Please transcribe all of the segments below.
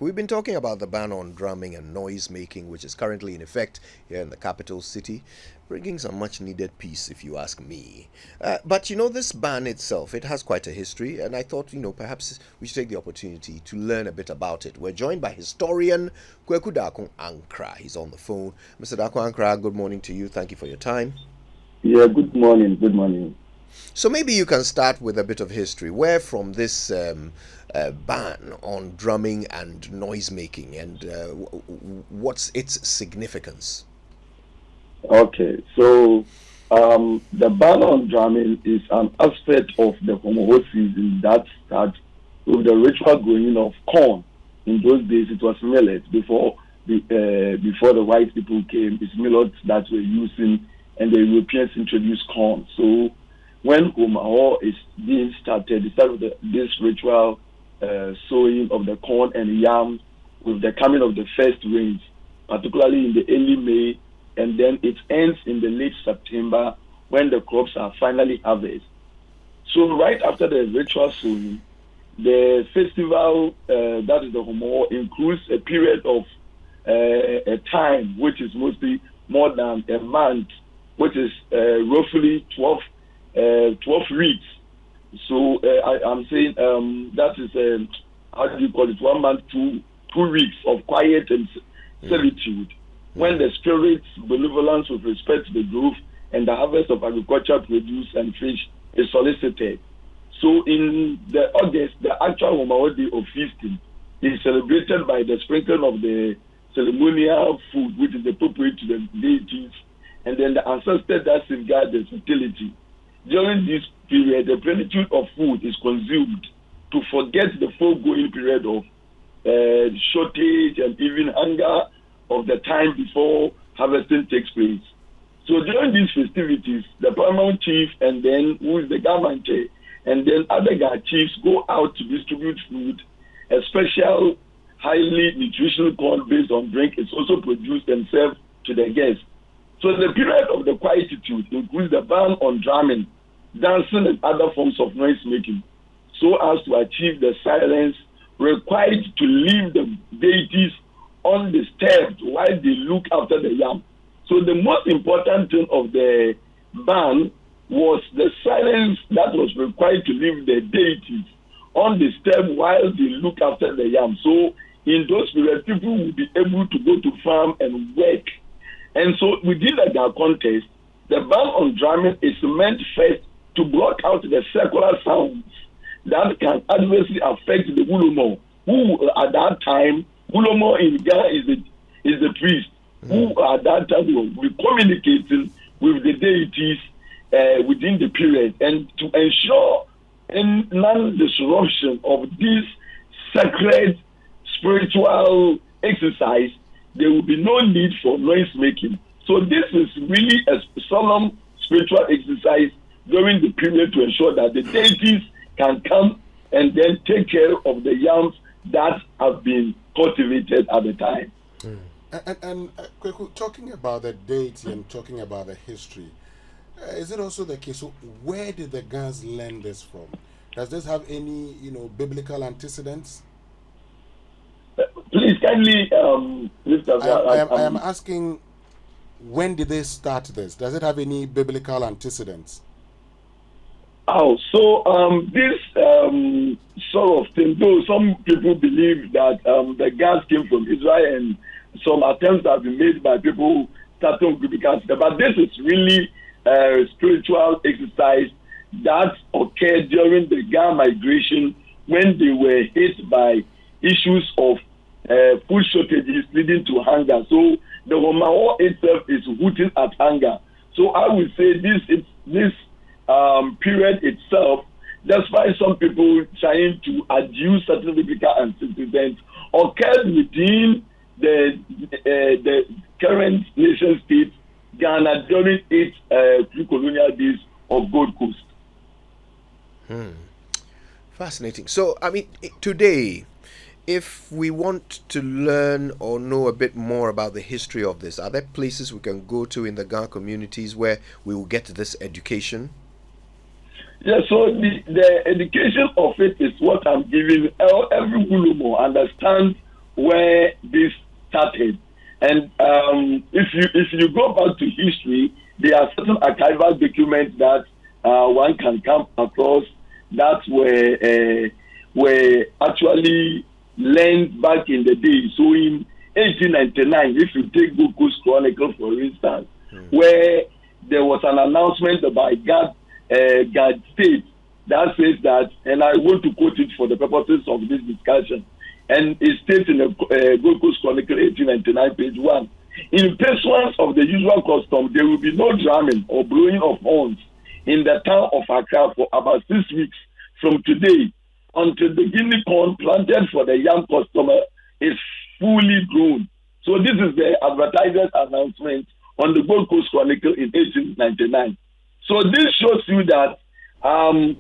We've been talking about the ban on drumming and noise making, which is currently in effect here in the capital city, bringing some much needed peace, if you ask me. But this ban itself, it has quite a history, and I thought, perhaps we should take the opportunity to learn a bit about it. We're joined by historian Kweku Darko Ankrah. He's on the phone. Mr. Darko Ankrah, good morning to you. Thank you for your time. Yeah, good morning. Good morning. So maybe you can start with a bit of history. Where from this ban on drumming and noise making, and what's its significance? Okay, so the ban on drumming is an aspect of the Homoho season that starts with the ritual growing of corn. In those days, it was millet before the white people came. It's millet that we're using, and the Europeans introduced corn. So when Homoho is being started, it started with this ritual sowing of the corn and yam with the coming of the first rains, particularly in the early May, and then it ends in the late September when the crops are finally harvested. So right after the ritual sowing, the festival, that is the Homo, includes a period of a time which is mostly more than a month, which is roughly 12 weeks. So I'm saying that is, how do you call it, 1 month, 2 weeks of quiet and solitude, when the spirit's benevolence with respect to the growth and the harvest of agricultural produce and fish is solicited. So in the August, the actual Homoho day of feasting is celebrated by the sprinkling of the ceremonial food, which is appropriate to the deities, and then the ancestors that safeguard the fertility. During this period, the plenitude of food is consumed to forget the foregoing period of shortage and even hunger of the time before harvesting takes place. So during these festivities, the paramount chief and then who is the government and then other guard chiefs go out to distribute food. A special highly nutritional corn based on drink is also produced and served to the guests. So the period of the quietude includes the ban on drumming, dancing and other forms of noise making, so as to achieve the silence required to leave the deities undisturbed while they look after the yam. So the most important thing of the ban was the silence that was required to leave the deities undisturbed while they look after the yam. So in those periods, people will be able to go to farm and work. And so within that context, the ban on drumming is meant first to block out the secular sounds that can adversely affect the Wulomo, who at that time, Wulomo in Ghana is the priest, who at that time will be communicating with the deities within the period, and to ensure non-disruption of this sacred spiritual exercise, there will be no need for noise making. So this is really a solemn spiritual exercise during the period to ensure that the deities can come and then take care of the yams that have been cultivated at the time. And Kweku, talking about the deity and talking about the history, is it also the case? So where did the Gans learn this from? Does this have any, biblical antecedents? Please kindly lift up. I am asking, when did they start this? Does it have any biblical antecedents? So this sort of thing, though some people believe that the gas came from Israel, and some attempts have been made by people starting with biblical, but this is really a spiritual exercise that occurred during the Ghana migration when they were hit by issues of food shortages leading to hunger. So the Homoho itself is rooted at hunger. So I would say this period itself, despite some people trying to adduce certain biblical antecedents, occurred within the current nation state Ghana during its pre-colonial days of Gold Coast. Fascinating. So, today, if we want to learn or know a bit more about the history of this, are there places we can go to in the Ghana communities where we will get this education? Yeah, so the education of it is what I'm giving. Every Wulomo understands where this started. And if you go back to history, there are certain archival documents that one can come across that were actually learned back in the day. So in 1899, if you take Goku's Chronicle, for instance, where there was an announcement by God State that says that, and I want to quote it for the purposes of this discussion, and it states in the Gold Coast Chronicle 1899, page 1, in pursuance of the usual custom, there will be no drumming or blowing of horns in the town of Accra for about 6 weeks from today until the guinea corn planted for the young customer is fully grown. So this is the advertiser's announcement on the Gold Coast Chronicle in 1899. So this shows you that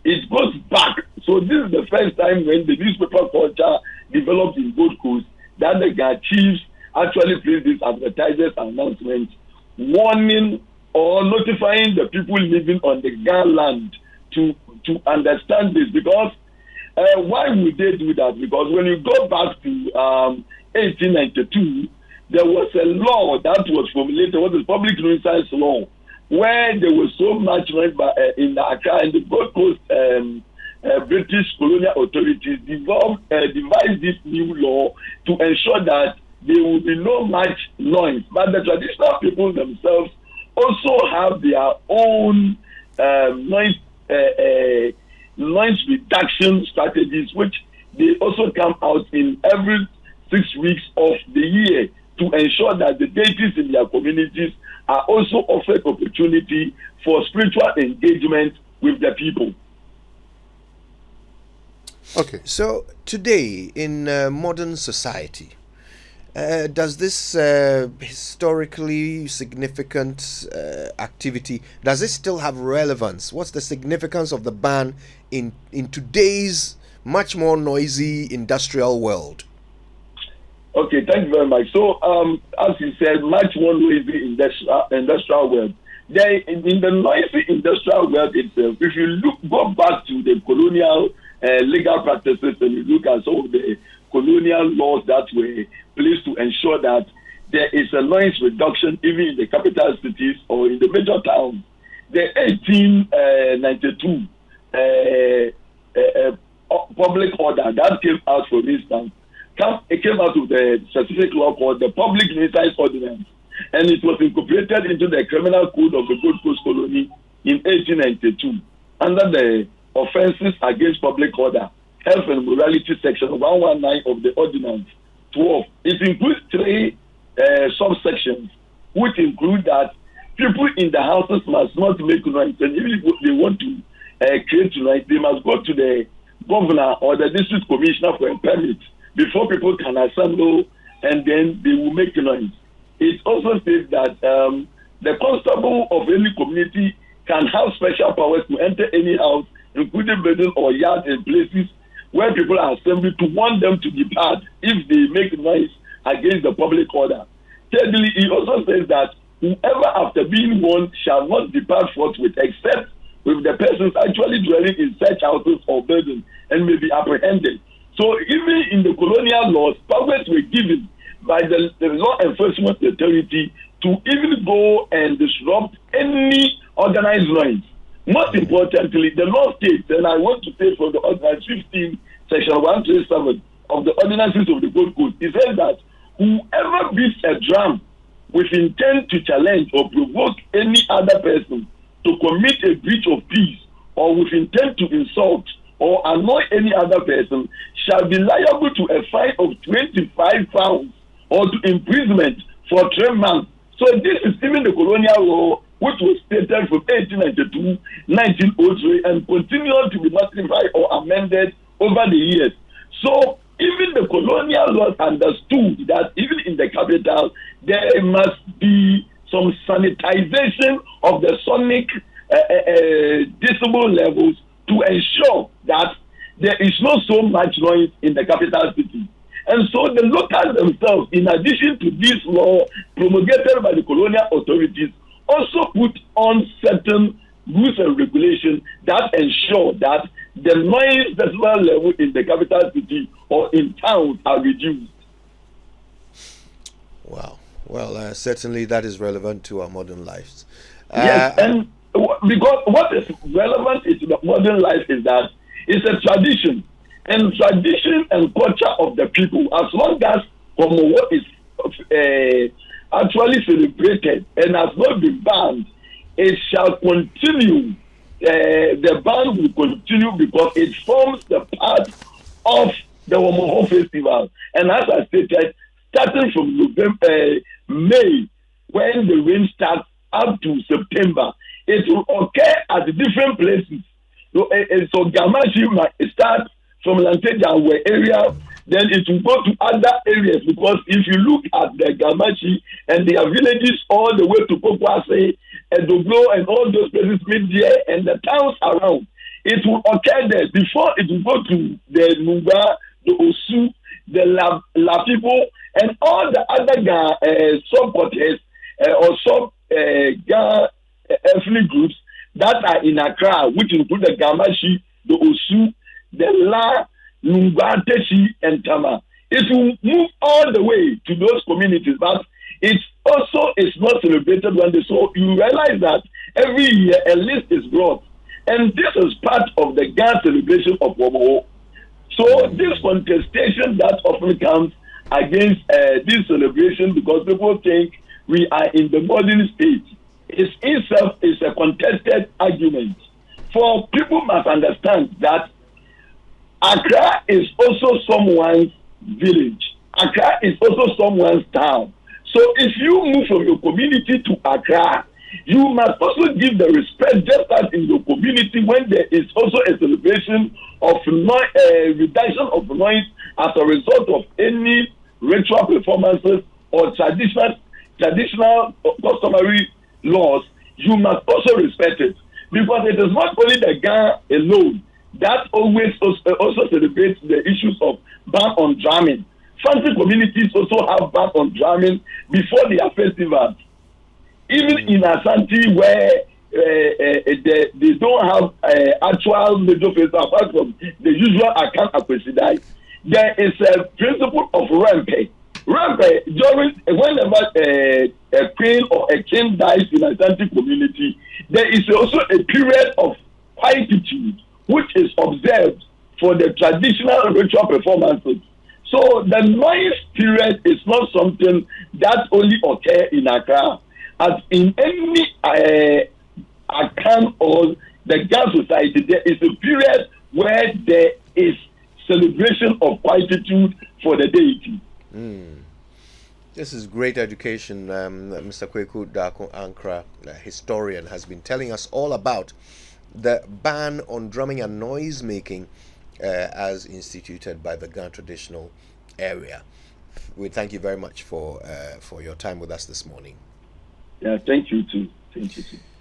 it goes back. So this is the first time when the newspaper culture developed in Gold Coast that the chiefs actually placed this advertiser's announcement warning or notifying the people living on the Ga land to understand this. Because why would they do that? Because when you go back to 1892, there was a law that was formulated, what is public nuisance law, where there was so much noise in Accra, and the Gold Coast British colonial authorities devised this new law to ensure that there will be no much noise. But the traditional people themselves also have their own noise reduction strategies, which they also come out in every 6 weeks of the year to ensure that the deities in their communities are also offered opportunity for spiritual engagement with the people. Okay, so today in modern society, does this historically significant activity, does it still have relevance? What's the significance of the ban in today's much more noisy industrial world? Okay, thank you very much. So, as you said, much more noisy industrial world. In the noisy industrial world itself, if you go back to the colonial legal practices and you look at some of the colonial laws that were placed to ensure that there is a noise reduction even in the capital cities or in the major towns, the 1892 public order that came out, for instance, it came out of the specific law called the Public Nuisance Ordinance, and it was incorporated into the Criminal Code of the Gold Coast Colony in 1892 under the Offences Against Public Order, Health and Morality section 119 of the Ordinance 12. It includes 3 subsections, which include that people in the houses must not make noise, and even if they want to create noise, they must go to the governor or the district commissioner for a permit before people can assemble, and then they will make noise. It also says that the constable of any community can have special powers to enter any house, including buildings or yards and places where people are assembled, to warn them to depart if they make noise against the public order. Thirdly, he also says that whoever after being warned shall not depart forthwith except with the persons actually dwelling in such houses or buildings and may be apprehended. So even in the colonial laws, powers were given by the law enforcement authority to even go and disrupt any organized noise. Most importantly, the law states, and I want to say from the Ordinance 15, Section 137 of the Ordinances of the Gold Coast, it says that whoever beats a drum with intent to challenge or provoke any other person to commit a breach of peace or with intent to insult or annoy any other person shall be liable to a fine of 25 pounds or to imprisonment for 3 months. So this is even the colonial law, which was stated from 1892, 1903, and continued to be modified or amended over the years. So even the colonial laws understood that even in the capital, there must be some sanitization of the sonic decibel levels to ensure that there is not so much noise in the capital city. And so the locals themselves, in addition to this law promulgated by the colonial authorities, also put on certain rules and regulations that ensure that the noise decibel level in the capital city or in towns are reduced. Wow. Well, certainly that is relevant to our modern lives. Yes, Uh, and because what is relevant in the modern life is that it's a tradition, and tradition and culture of the people. As long as what is actually celebrated and has not been banned, it shall continue. The ban will continue because it forms the part of the Womoho Festival. And as I stated, starting from May, when the rain starts up to September, it will occur at different places. So Gamashi might start from Lanteja area, then it will go to other areas because if you look at the Gamashi and their villages all the way to Pokwase, Edoglo, and all those places meet there and the towns around, it will occur there before it will go to the Nunga, the Osu, the La people, and all the other sub-quarters or ethnic groups that are in Accra, which include the Gamashi, the Osu, the La, Nunga, Teshi, and Tama. It will move all the way to those communities, but it also is not celebrated one day. So you realize that every year a list is brought, and this is part of the Ghana celebration of Womo. So this contestation that often comes against this celebration because people think we are in the modern state, it itself is a contested argument. For people must understand that Accra is also someone's village. Accra is also someone's town. So if you move from your community to Accra, you must also give the respect just as in your community when there is also a celebration of reduction of noise as a result of any ritual performances or traditional customary laws, you must also respect it. Because it is not only the Ghana alone that always also celebrates the issues of ban on drumming. Fancy communities also have ban on drumming before their festivals. Even in Asante, where they don't have actual major festival apart from the usual account Akwesidai, there is a principle of rempe. Rempe, during whenever a queen or a king dies in Asante community, there is also a period of quietude which is observed for the traditional ritual performances. So the noise period is not something that only occurs in Accra. As in any account or the Ghana society, there is a period where there is celebration of quietude for the deity. This is great education. Mr. Kweku Darko Ankrah, a historian, has been telling us all about the ban on drumming and noise making as instituted by the Ghana Traditional Area. We thank you very much for your time with us this morning. Yeah, thank you too. Thank you too.